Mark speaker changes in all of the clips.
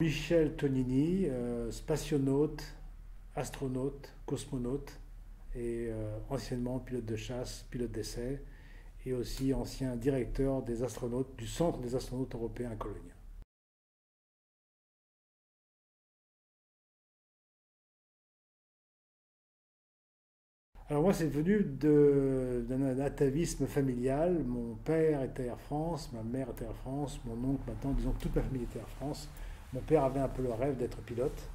Speaker 1: Michel Tonini, spationaute, astronaute, cosmonaute et anciennement pilote de chasse, pilote d'essai et aussi ancien directeur des astronautes du Centre des astronautes européens à Cologne. Alors moi, c'est venu d'un atavisme familial. Mon père était Air France, ma mère était Air France, mon oncle maintenant, disons que toute ma famille était Air France. Mon père avait un peu le rêve d'être pilote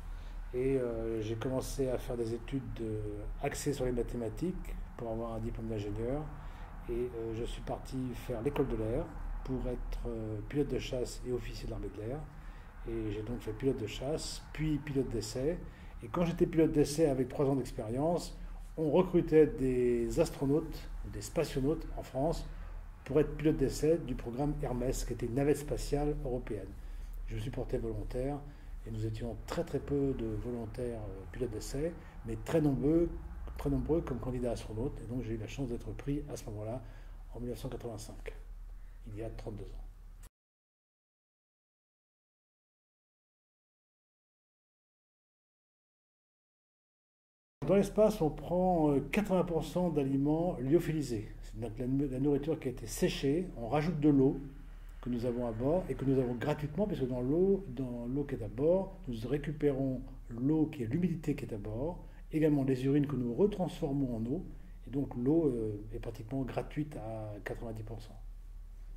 Speaker 1: et j'ai commencé à faire des études axées sur les mathématiques pour avoir un diplôme d'ingénieur et je suis parti faire l'école de l'air pour être pilote de chasse et officier de l'armée de l'air. Et j'ai donc fait pilote de chasse, puis pilote d'essai. Et quand j'étais pilote d'essai avec 3 ans d'expérience, on recrutait des astronautes, des spationautes en France pour être pilote d'essai du programme Hermès, qui était une navette spatiale européenne. Je me suis porté volontaire et nous étions très très peu de volontaires pilotes d'essai, mais très nombreux comme candidats astronautes. Et donc j'ai eu la chance d'être pris à ce moment-là, en 1985, il y a 32 ans. Dans l'espace, on prend 80% d'aliments lyophilisés. C'est donc la nourriture qui a été séchée. On rajoute de l'eau que nous avons à bord et que nous avons gratuitement, puisque dans l'eau qui est à bord, nous récupérons l'eau qui est l'humidité qui est à bord, également les urines que nous retransformons en eau. Et donc l'eau est pratiquement gratuite à 90%.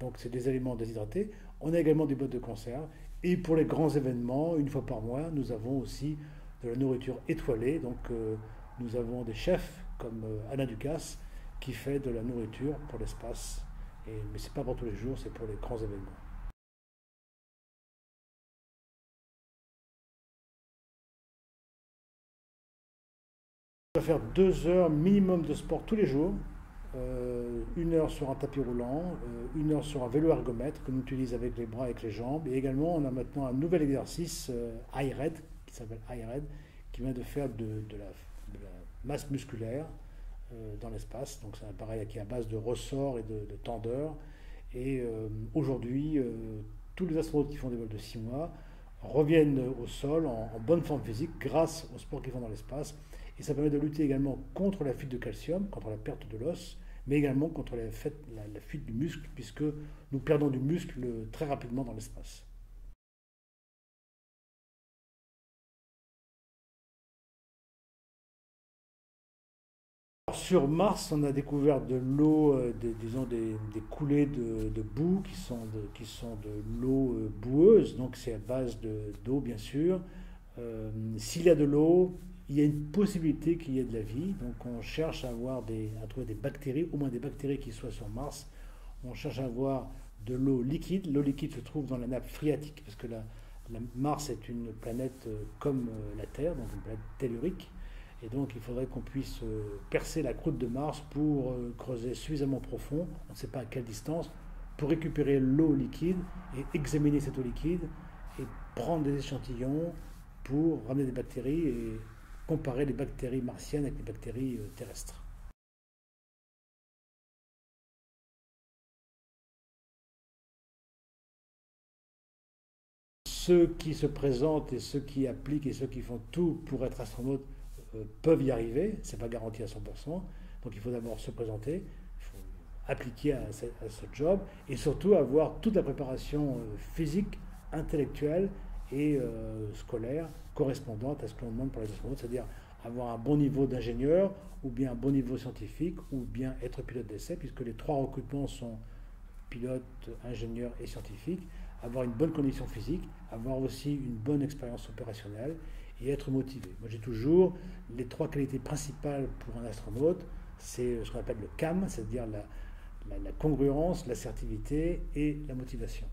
Speaker 1: Donc c'est des aliments déshydratés. On a également des boîtes de conserve. Et pour les grands événements, une fois par mois, nous avons aussi de la nourriture étoilée. Donc nous avons des chefs comme Alain Ducasse qui fait de la nourriture pour l'espace. Mais ce n'est pas pour tous les jours, c'est pour les grands événements. On va faire 2 heures minimum de sport tous les jours. 1 heure sur un tapis roulant, 1 heure sur un vélo ergomètre que l'on utilise avec les bras et avec les jambes. Et également, on a maintenant un nouvel exercice, iRed, qui s'appelle iRed, qui vient de faire de la masse musculaire dans l'espace. Donc c'est un appareil qui est à base de ressorts et de tendeurs. Et aujourd'hui, tous les astronautes qui font des vols de 6 mois reviennent au sol en bonne forme physique grâce au sport qu'ils font dans l'espace. Et ça permet de lutter également contre la fuite de calcium, contre la perte de l'os, mais également contre la fuite du muscle, puisque nous perdons du muscle très rapidement dans l'espace. Sur Mars, on a découvert de l'eau, disons des coulées de boue qui sont de l'eau boueuse, donc c'est à base d'eau bien sûr. S'il y a de l'eau, il y a une possibilité qu'il y ait de la vie, donc on cherche à trouver des bactéries, au moins des bactéries qui soient sur Mars. On cherche à avoir de l'eau liquide. L'eau liquide se trouve dans la nappe phréatique, parce que Mars est une planète comme la Terre, donc une planète tellurique. Et donc il faudrait qu'on puisse percer la croûte de Mars pour creuser suffisamment profond, on ne sait pas à quelle distance, pour récupérer l'eau liquide et examiner cette eau liquide et prendre des échantillons pour ramener des bactéries et comparer les bactéries martiennes avec les bactéries terrestres. Ceux qui se présentent et ceux qui appliquent et ceux qui font tout pour être astronautes peuvent y arriver, ce n'est pas garanti à 100%, donc il faut d'abord se présenter, il faut appliquer à ce job et surtout avoir toute la préparation physique, intellectuelle et scolaire correspondante à ce que l'on demande pour les astronautes, c'est-à-dire avoir un bon niveau d'ingénieur ou bien un bon niveau scientifique ou bien être pilote d'essai, puisque les 3 recrutements sont pilote, ingénieur et scientifique, avoir une bonne condition physique, avoir aussi une bonne expérience opérationnelle et être motivé. Moi j'ai toujours les 3 qualités principales pour un astronaute, c'est ce qu'on appelle le CAM, c'est-à-dire la congruence, l'assertivité et la motivation.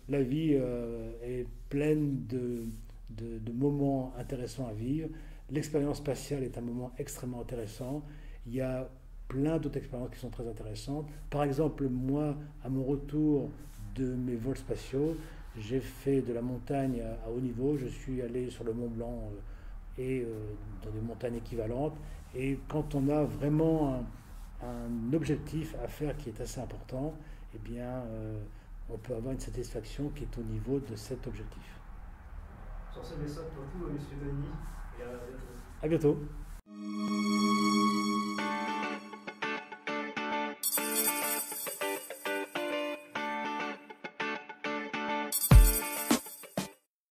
Speaker 1: La vie est pleine de moments intéressants à vivre. L'expérience spatiale est un moment extrêmement intéressant. Il y a plein d'autres expériences qui sont très intéressantes. Par exemple, moi, à mon retour de mes vols spatiaux, j'ai fait de la montagne à haut niveau. Je suis allé sur le Mont Blanc et dans des montagnes équivalentes. Et quand on a vraiment un objectif à faire qui est assez important, eh bien, on peut avoir une satisfaction qui est au niveau de cet objectif.
Speaker 2: Sur ce message pour vous, Monsieur Denis, et à bientôt.
Speaker 1: À bientôt.